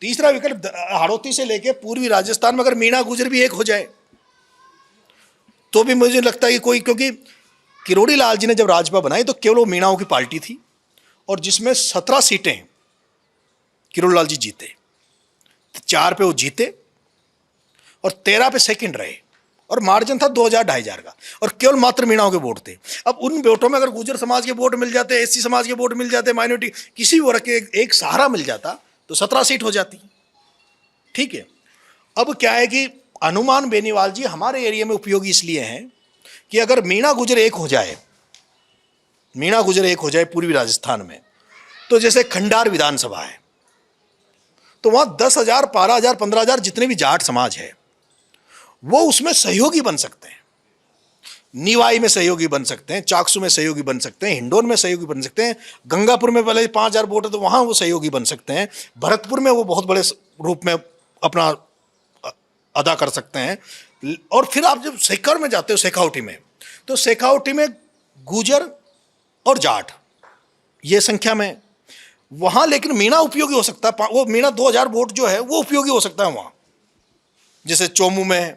तीसरा विकल्प हड़ौती से लेके पूर्वी राजस्थान में अगर मीणा गुजर भी एक हो जाए तो भी मुझे लगता है कि कोई, क्योंकि किरोड़ी लाल जी ने जब राजपा बनाई तो केवल वो मीणाओं की पार्टी थी, और जिसमें 17 सीटें किरोड़ी लाल जी जीते, 4 पे वो जीते और 13 पे सेकंड रहे, और मार्जिन था 2,000-2,500 का, और केवल मात्र मीणाओं के वोट थे। अब उन वोटों में अगर गुर्जर समाज के वोट मिल जाते, एससी समाज के वोट मिल जाते, माइनॉरिटी किसी वर्ग के एक सहारा मिल जाता तो 17 सीट हो जाती। ठीक है, अब क्या है कि हनुमान बेनीवाल जी हमारे एरिया में उपयोगी इसलिए हैं कि अगर मीणा गुजर एक हो जाए, मीणा गुजर एक हो जाए पूर्वी राजस्थान में, तो जैसे खंडार विधानसभा है तो वहां 10,000, 12,000, 15,000 जितने भी जाट समाज है वो उसमें सहयोगी बन सकते हैं। निवाई में सहयोगी बन सकते हैं, चाकसू में सहयोगी बन सकते हैं, हिंडोन में सहयोगी बन सकते हैं, गंगापुर में पहले 5,000 वोट है तो वहां वो सहयोगी बन सकते हैं, भरतपुर में वो बहुत बड़े रूप में अपना अदा कर सकते हैं। और फिर आप जब शेखर में जाते हो, शेखावटी में, तो शेखावटी में गुजर और जाट ये संख्या में वहां, लेकिन मीणा उपयोगी हो सकता है। वो मीणा 2,000 वोट जो है वो उपयोगी हो सकता है वहां, जैसे चोमू में,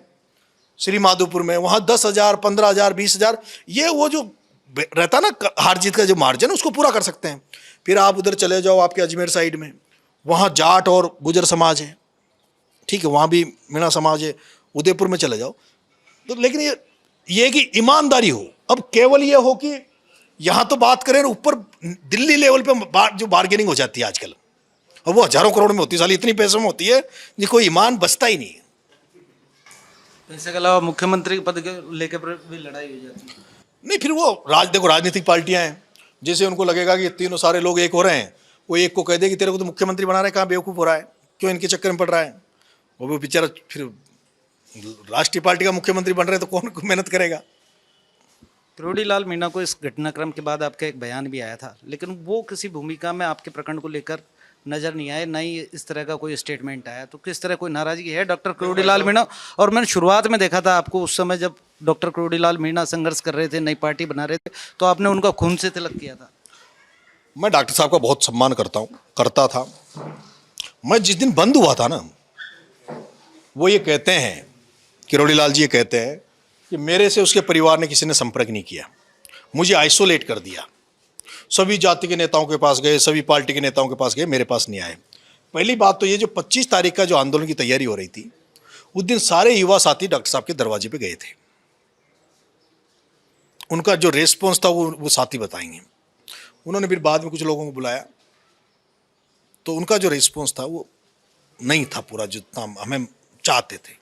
श्री माधोपुर में, वहां 10,000, 15,000, 20,000 ये वो जो रहता ना हार जीत का जो मार्जिन उसको पूरा कर सकते हैं। फिर आप उधर चले जाओ आपके अजमेर साइड में, वहां जाट और गुजर समाज है, ठीक है, वहां भी मीणा समाज है। उदयपुर में चले जाओ तो, लेकिन ये कि ईमानदारी हो। अब केवल ये हो कि यहां तो बात करें ऊपर दिल्ली लेवल पे जो बार्गेनिंग हो जाती है आजकल, और वो हजारों करोड़ में होती है, साली इतनी पैसों में होती है जी कोई ईमान बचता ही नहीं। पैसे के अलावा मुख्यमंत्री के पद के लेकर भी लड़ाई हो जाती है। नहीं, फिर वो देखो राजनीतिक पार्टियां हैं, जैसे उनको लगेगा कि तीनों सारे लोग एक हो रहे हैं, वो एक को कह दे कि तेरे को तो मुख्यमंत्री बना रहे हैं, कहाँ बेवकूफ़ हो रहा है, क्यों इनके चक्कर में पड़ रहा है। वो बेचारा फिर राष्ट्रीय पार्टी का मुख्यमंत्री बन रहे हैं तो कौन मेहनत करेगा। किरोड़ी लाल मीणा को इस घटनाक्रम के बाद आपका एक बयान भी आया था, लेकिन वो किसी भूमिका में आपके प्रकरण को लेकर नजर नहीं आए, ना ही इस तरह का कोई स्टेटमेंट आया। तो किस तरह कोई नाराजगी है डॉक्टर किरोड़ी लाल मीणा? और मैंने शुरुआत में देखा था आपको उस समय जब डॉक्टर किरोड़ी लाल मीणा संघर्ष कर रहे थे, नई पार्टी बना रहे थे, तो आपने उनका खून से तिलक किया था। मैं डॉक्टर साहब का बहुत सम्मान करता था। मैं जिस दिन बंद हुआ था ना, वो ये कहते हैं, किरोड़ी लाल जी ये कहते हैं कि मेरे से उसके परिवार ने किसी ने संपर्क नहीं किया, मुझे आइसोलेट कर दिया। सभी जाति के नेताओं के पास गए, सभी पार्टी के नेताओं के पास गए, मेरे पास नहीं आए। पहली बात तो ये, जो 25 तारीख का जो आंदोलन की तैयारी हो रही थी, उस दिन सारे युवा साथी डॉक्टर साहब के दरवाजे पे गए थे। उनका जो रेस्पॉन्स था वो साथी बताएंगे। उन्होंने फिर बाद में कुछ लोगों को बुलाया, तो उनका जो रेस्पॉन्स था वो नहीं था पूरा जितना हमें चाहते थे।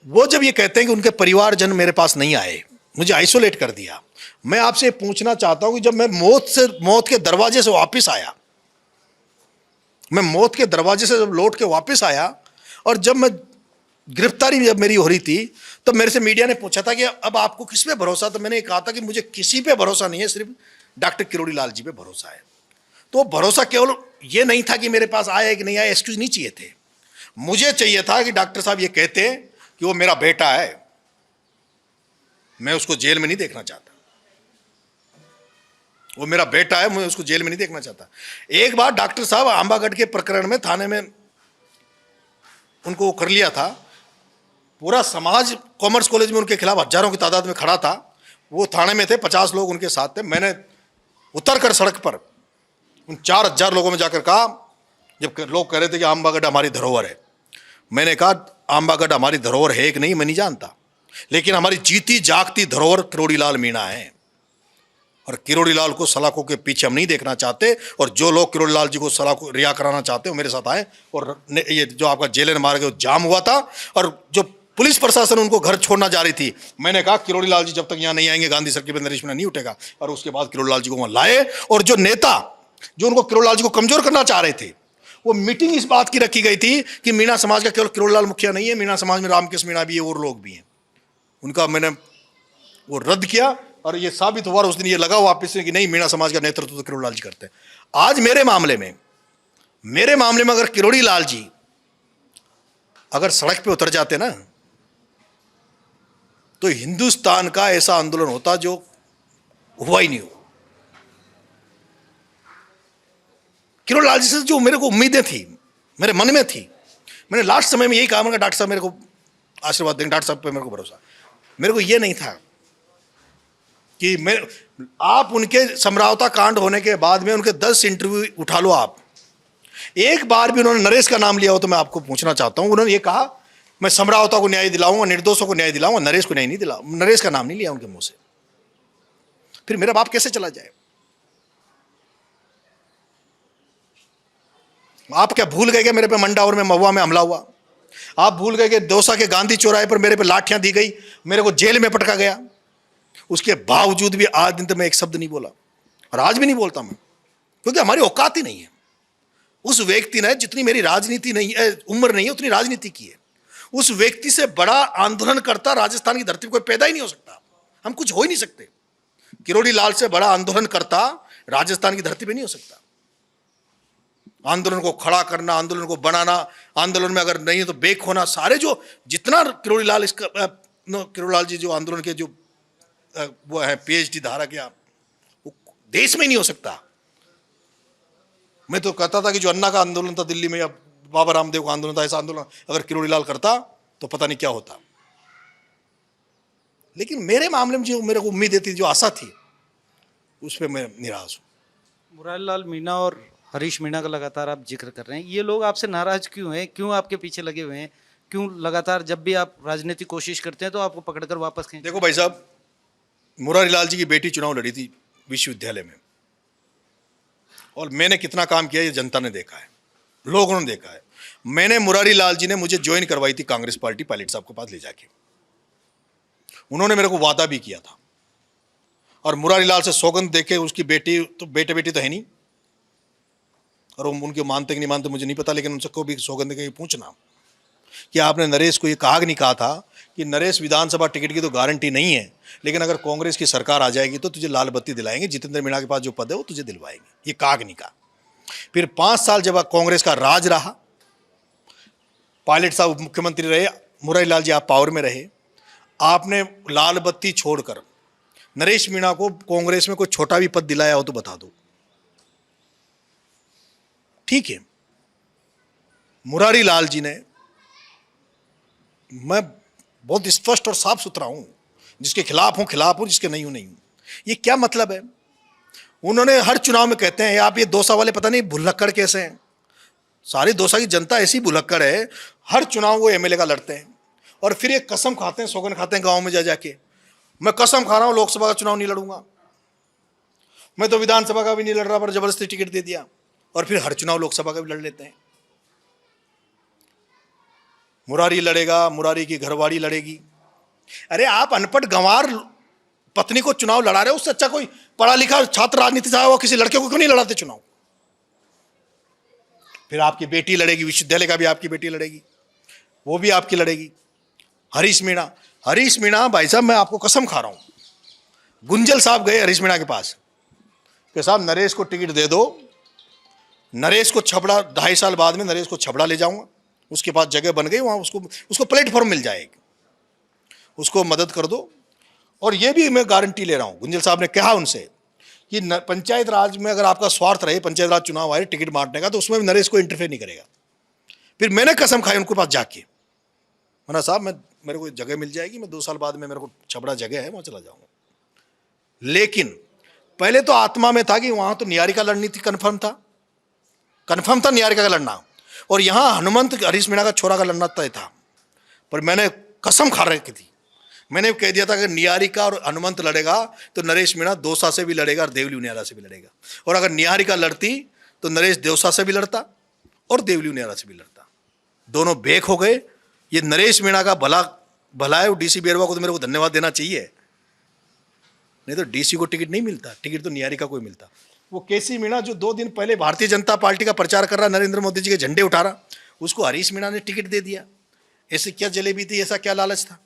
वो जब ये कहते हैं कि उनके परिवारजन मेरे पास नहीं आए, मुझे आइसोलेट कर दिया, मैं आपसे पूछना चाहता हूं कि जब मैं मौत के दरवाजे से वापस आया, मैं मौत के दरवाजे से जब लौट के वापस आया, और जब मैं गिरफ्तारी जब मेरी हो रही थी, तो मेरे से मीडिया ने पूछा था कि अब आपको किस पे भरोसा, तो मैंने कहा था कि मुझे किसी पे भरोसा नहीं है, सिर्फ डॉक्टर किरोड़ी लाल जी पे भरोसा है। तो भरोसा केवल ये नहीं था कि मेरे पास आया कि नहीं आया, एक्सक्यूज नहीं चाहिए थे। मुझे चाहिए था कि डॉक्टर साहब ये कहते कि वो मेरा बेटा है, मैं उसको जेल में नहीं देखना चाहता, वो मेरा बेटा है, मैं उसको जेल में नहीं देखना चाहता। एक बार डॉक्टर साहब आंबागढ़ के प्रकरण में थाने में उनको कर लिया था, पूरा समाज कॉमर्स कॉलेज में उनके खिलाफ हजारों की तादाद में खड़ा था, वो थाने में थे, 50 लोग उनके साथ थे। मैंने उतर कर सड़क पर उन 4000 लोगों में जाकर कहा, जब लोग कह रहे थे कि आंबागढ़ हमारी धरोहर है, मैंने कहा आंबागढ़ हमारी धरोहर है कि नहीं मैं नहीं जानता, लेकिन हमारी जीती जागती धरोहर किरोड़ी लाल मीणा है, और किरोड़ी लाल को सलाखों के पीछे हम नहीं देखना चाहते। और जो लोग किरोड़ी लाल जी को सलाखों रिहा कराना चाहते हो मेरे साथ आए। और ये जो आपका जेलर मार के जाम हुआ था, और जो पुलिस प्रशासन उनको घर छोड़ना जा रही थी, मैंने कहा किरोड़ी लाल जी जब तक यहाँ नहीं आएंगे गांधी सर्किल पर नरेश मीणा नहीं उठेगा। और उसके बाद किरोड़ी लाल जी को वहां लाए, और जो नेता जो उनको किरोड़ी लाल जी को कमजोर करना चाह रहे थे, वो मीटिंग इस बात की रखी गई थी कि मीणा समाज का केवल किरोड़ी लाल मुखिया नहीं है, मीणा समाज में रामकृष्ण मीणा भी है और लोग भी हैं। उनका मैंने वो रद्द किया, और ये साबित हुआ उस दिन ये लगा वापस से कि नहीं, मीणा समाज का नेतृत्व तो किरोड़ी लाल जी करते हैं। आज मेरे मामले में अगर किरोड़ी लाल जी अगर सड़क पे उतर जाते ना, तो हिंदुस्तान का ऐसा आंदोलन होता जो हुआ ही नहीं हो। किरोड़ी लाल जी से जो मेरे को उम्मीदें थी, मेरे मन में थी, मैंने लास्ट समय में यही कहा, मैंने डॉक्टर साहब मेरे को आशीर्वाद देंगे, डॉक्टर साहब पे मेरे को भरोसा। मेरे को ये नहीं था कि आप उनके समरावता कांड होने के बाद में उनके 10 इंटरव्यू उठा लो, आप एक बार भी उन्होंने नरेश का नाम लिया हो तो मैं आपको पूछना चाहता हूं। उन्होंने ये कहा मैं समरावता को न्याय दिलाऊंगा, निर्दोषों को न्याय दिलाऊंगा, नरेश को न्याय नहीं दिला, नरेश का नाम नहीं लिया उनके मुंह से। फिर मेरा बाप कैसे चला जाए? आप क्या भूल गए कि मेरे पे मंडावर में महुआ में हमला हुआ? आप भूल गए कि दौसा के गांधी चौराहे पर मेरे पे लाठियां दी गई, मेरे को जेल में पटका गया? उसके बावजूद भी आज दिन तक मैं एक शब्द नहीं बोला, और आज भी नहीं बोलता मैं, क्योंकि हमारी औकात ही नहीं है। उस व्यक्ति ने जितनी मेरी राजनीति नहीं है, उम्र नहीं है, उतनी राजनीति की है। उस व्यक्ति से बड़ा आंदोलन करता राजस्थान की धरती पर कोई पैदा ही नहीं हो सकता, हम कुछ हो ही नहीं सकते। किरोड़ी लाल से बड़ा आंदोलन करता राजस्थान की धरती पर नहीं हो सकता। आंदोलन को खड़ा करना, आंदोलन को बनाना, आंदोलन में अगर नहीं है तो बेक होना, सारे जो जितना किरोड़ी लाल जी जो आंदोलन के जो वो है PhD धारा क्या, वो देश में ही नहीं हो सकता। मैं तो कहता था कि जो अन्ना का आंदोलन था दिल्ली में, या बाबा रामदेव का आंदोलन था, ऐसा आंदोलन अगर किरोड़ी लाल करता तो पता नहीं क्या होता। लेकिन मेरे मामले में जो मेरे को उम्मीद थी, जो आशा थी, उस पर मैं निराश हूं। मुरारीलाल मीणा और हरीश मीणा का लगातार आप जिक्र कर रहे हैं, ये लोग आपसे नाराज क्यों हैं? क्यों आपके पीछे लगे हुए हैं? क्यों लगातार जब भी आप राजनीतिक कोशिश करते हैं तो आपको पकड़कर वापस खींच? देखो भाई साहब, मुरारीलाल जी की बेटी चुनाव लड़ी थी विश्वविद्यालय में, और मैंने कितना काम किया ये जनता ने देखा है, लोगों ने देखा है। मैंने मुरारी लाल जी ने मुझे ज्वाइन करवाई थी कांग्रेस पार्टी पायलट साहब के पास ले जाके, उन्होंने मेरे को वादा भी किया था। और मुरारी लाल से सौगंध देके उसकी बेटी तो बेटी तो है नहीं, और उनके मानते कि नहीं मानते मुझे नहीं पता, लेकिन उनसे को भी सौगंध के पूछना कि आपने नरेश को ये कहा नहीं कहा था कि नरेश विधानसभा टिकट की तो गारंटी नहीं है, लेकिन अगर कांग्रेस की सरकार आ जाएगी तो तुझे लाल बत्ती दिलाएंगे, जितेंद्र मीणा के पास जो पद है वो तुझे दिलवाएंगे। ये काग नहीं कहा। फिर 5 साल जब कांग्रेस का राज रहा, पायलट साहब मुख्यमंत्री रहे, मुरारी लाल जी आप पावर में रहे, आपने लाल बत्ती छोड़कर नरेश मीणा को कांग्रेस में कोई छोटा भी पद दिलाया हो तो बता दो। ठीक है, मुरारी लाल जी ने, मैं बहुत स्पष्ट और साफ सुथरा हूं, जिसके खिलाफ हूं, जिसके नहीं हूं। ये क्या मतलब है? उन्होंने हर चुनाव में कहते हैं आप ये दौसा वाले पता नहीं भुलक्कड़ कैसे हैं। सारी दौसा की जनता ऐसी भुलक्कड़ है, हर चुनाव वो एमएलए का लड़ते हैं और फिर ये कसम खाते हैं, सौगंध खाते हैं गांव में जा जाके, मैं कसम खा रहा हूं लोकसभा का चुनाव नहीं लड़ूंगा, मैं तो विधानसभा का भी नहीं लड़ रहा, पर जबरदस्ती टिकट दे दिया। और फिर हर चुनाव लोकसभा का भी लड़ लेते हैं। मुरारी लड़ेगा, मुरारी की घरवाली लड़ेगी। अरे आप अनपढ़ गंवार पत्नी को चुनाव लड़ा रहे हो, उससे अच्छा कोई पढ़ा लिखा छात्र राजनीति से आया हुआ किसी लड़के को क्यों नहीं लड़ाते चुनाव? फिर आपकी बेटी लड़ेगी, विश्वविद्यालय का भी आपकी बेटी लड़ेगी, वो भी आपकी लड़ेगी। हरीश मीणा भाई साहब, मैं आपको कसम खा रहा हूं, गुंजल साहब गए हरीश मीणा के पास कि साहब नरेश को टिकट दे दो, नरेश को छबड़ा 2.5 साल बाद में नरेश को छबड़ा ले जाऊंगा, उसके पास जगह बन गई, वहां उसको प्लेटफॉर्म मिल जाएगी, उसको मदद कर दो। और ये भी मैं गारंटी ले रहा हूं, गुंजल साहब ने कहा उनसे कि पंचायत राज में अगर आपका स्वार्थ रहे, पंचायत राज चुनाव आए टिकट बांटने का, तो उसमें भी नरेश को इंटरफेयर नहीं करेगा। फिर मैंने कसम खाई उनके पास जाके, मैंने साहब मेरे को जगह मिल जाएगी, मैं 2 साल बाद में मेरे को छबड़ा जगह है, वहां चला जाऊंगा। लेकिन पहले तो आत्मा में था कि वहां तो निहारिका लड़नी थी, कन्फर्म था निहारिका का लड़ना, और यहां हनुमंत हरीश मीणा का छोरा का लड़ना तय था। पर मैंने कसम खा रखी थी, मैंने कह दिया था कि निहारिका और हनुमंत लड़ेगा तो नरेश मीणा दौसा से भी लड़ेगा और देवली उनियारा से भी लड़ेगा, और अगर निहारिका लड़ती तो नरेश दौसा से भी लड़ता और देवली उनियारा से भी लड़ता। दोनों बेक हो गए। ये नरेश मीणा का भला है, डीसी बेरवा को तो मेरे को धन्यवाद देना चाहिए, नहीं तो डीसी को टिकट नहीं मिलता, टिकट तो निहारिका को ही मिलता। वो केसी मीणा जो 2 दिन पहले भारतीय जनता पार्टी का प्रचार कर रहा, नरेंद्र मोदी जी के झंडे उठा रहा, उसको हरीश मीणा ने टिकट दे दिया। ऐसे क्या जलेबी थी, ऐसा क्या लालच था?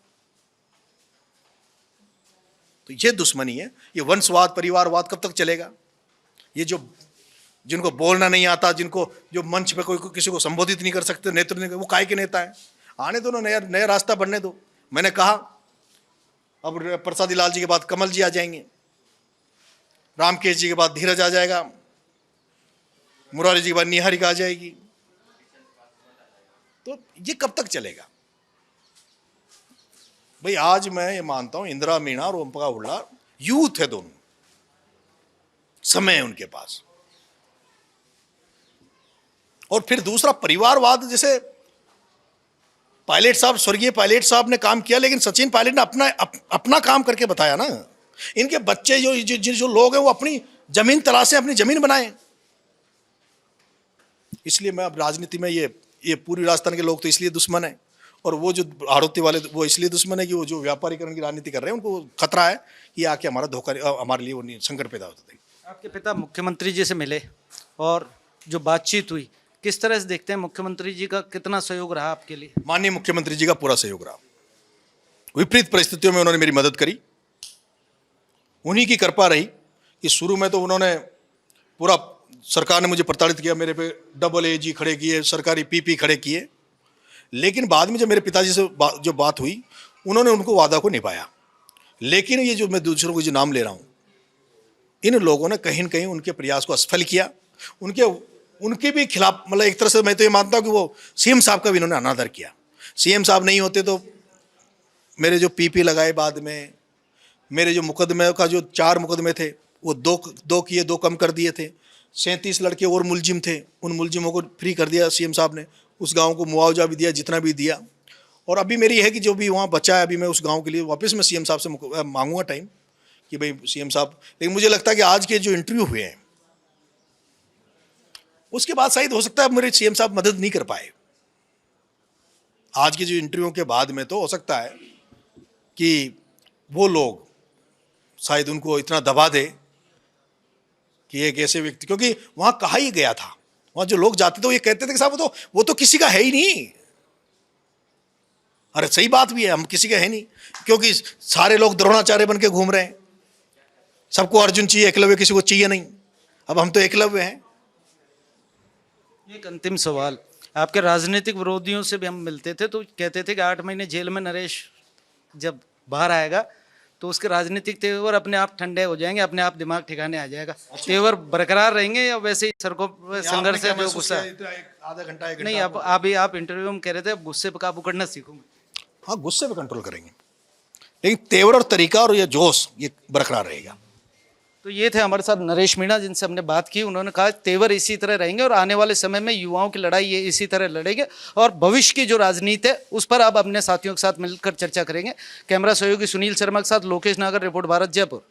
तो ये दुश्मनी है, ये वंशवाद परिवारवाद कब तक चलेगा? ये जिनको बोलना नहीं आता, जिनको जो मंच पे कोई किसी को संबोधित नहीं कर सकते, नेतृत्व नहीं, वो काय के नेता है? आने दो ना, नया रास्ता बनने दो। मैंने कहा अब प्रसादी लाल जी के बाद कमल जी आ जाएंगे, रामकेश जी के बाद धीरज आ जाएगा, मुरारी जी के बाद निहारिका आ जाएगी, तो ये कब तक चलेगा भाई? आज मैं ये मानता हूं इंदिरा मीणा और ओमप्रकाश हुड्डा यूथ है, दोनों समय है उनके पास। और फिर दूसरा परिवारवाद, जैसे पायलट साहब, स्वर्गीय पायलट साहब ने काम किया, लेकिन सचिन पायलट ने अपना काम करके बताया ना। इनके बच्चे जो लोग हैं वो अपनी जमीन तलाशें, अपनी जमीन बनाएं। इसलिए मैं अब राजनीति में ये पूर्वी राजस्थान के लोग तो इसलिए दुश्मन है, और वो जो आरोपी वाले वो इसलिए दुश्मन है कि वो जो व्यापारीकरण की राजनीति कर रहे हैं, उनको खतरा है कि आके हमारा धोखा, हमारे लिए वो संकट पैदा होता है। आपके पिता मुख्यमंत्री जी से मिले और जो बातचीत हुई, किस तरह से देखते हैं? मुख्यमंत्री जी का कितना सहयोग रहा आपके लिए? माननीय मुख्यमंत्री जी का पूरा सहयोग रहा। विपरीत परिस्थितियों में उन्होंने मेरी मदद करी। उन्हीं की कृपा रही कि शुरू में तो उन्होंने पूरा, सरकार ने मुझे प्रताड़ित किया, मेरे पे डबल एजी खड़े किए, सरकारी पीपी खड़े किए, लेकिन बाद में जब मेरे पिताजी से जो बात हुई, उन्होंने उनको वादा को निभाया। लेकिन ये जो मैं दूसरों को जो नाम ले रहा हूँ, इन लोगों ने कहीं न कहीं उनके प्रयास को असफल किया। उनके भी खिलाफ, मतलब एक तरह से मैं तो ये मानता हूँ कि वो सीएम साहब का भी इन्होंने अनादर किया। सीएम साहब नहीं होते तो मेरे जो पीपी लगाए, बाद में मेरे जो मुकदमे का जो 4 मुकदमे थे वो 2 कम कर दिए थे। 37 लड़के और मुलजिम थे, उन मुलजिमों को फ्री कर दिया सीएम साहब ने। उस गांव को मुआवजा भी दिया जितना भी दिया। और अभी मेरी है कि जो भी वहाँ बचा है, अभी मैं उस गांव के लिए वापस मैं सीएम साहब से मांगूंगा टाइम कि भाई सीएम साहब, लेकिन मुझे लगता है कि आज के जो इंटरव्यू हुए हैं उसके बाद शायद हो सकता है मेरे सीएम साहब मदद नहीं कर पाए। आज की जो इंटरव्यू के बाद में तो हो सकता है कि वो लोग शायद उनको इतना दबा दे कि एक ऐसे व्यक्ति, क्योंकि वहां कहा ही गया था, वहां जो लोग जाते थे वो ये कहते थे कि साहब वो तो किसी का है ही नहीं। अरे सही बात भी है, हम किसी का है नहीं, क्योंकि सारे लोग द्रोणाचार्य बन के घूम रहे हैं, सबको अर्जुन चाहिए, एकलव्य किसी को चाहिए नहीं। अब हम तो एकलव्य हैं। एक अंतिम सवाल, आपके राजनीतिक विरोधियों से भी हम मिलते थे तो कहते थे कि 8 महीने जेल में नरेश जब बाहर आएगा तो उसके राजनीतिक तेवर अपने आप ठंडे हो जाएंगे, अपने आप दिमाग ठिकाने आ जाएगा। तेवर बरकरार रहेंगे या वैसे ही सड़कों पर संघर्ष है जो गुस्सा है? आधा घंटा, 1 घंटा नहीं, अब अभी आप इंटरव्यू में कह रहे थे अब गुस्से पर काबू करना सीखूंगा। हाँ, गुस्से पे कंट्रोल करेंगे, लेकिन तेवर और तरीका और ये जोश ये बरकरार रहेगा। तो ये थे हमारे साथ नरेश मीणा जिनसे हमने बात की। उन्होंने कहा तेवर इसी तरह रहेंगे और आने वाले समय में युवाओं की लड़ाई ये इसी तरह लड़ेंगे और भविष्य की जो राजनीति है उस पर आप अपने साथियों के साथ मिलकर चर्चा करेंगे। कैमरा सहयोगी सुनील शर्मा के साथ लोकेश नागर, रिपोर्ट भारत, जयपुर।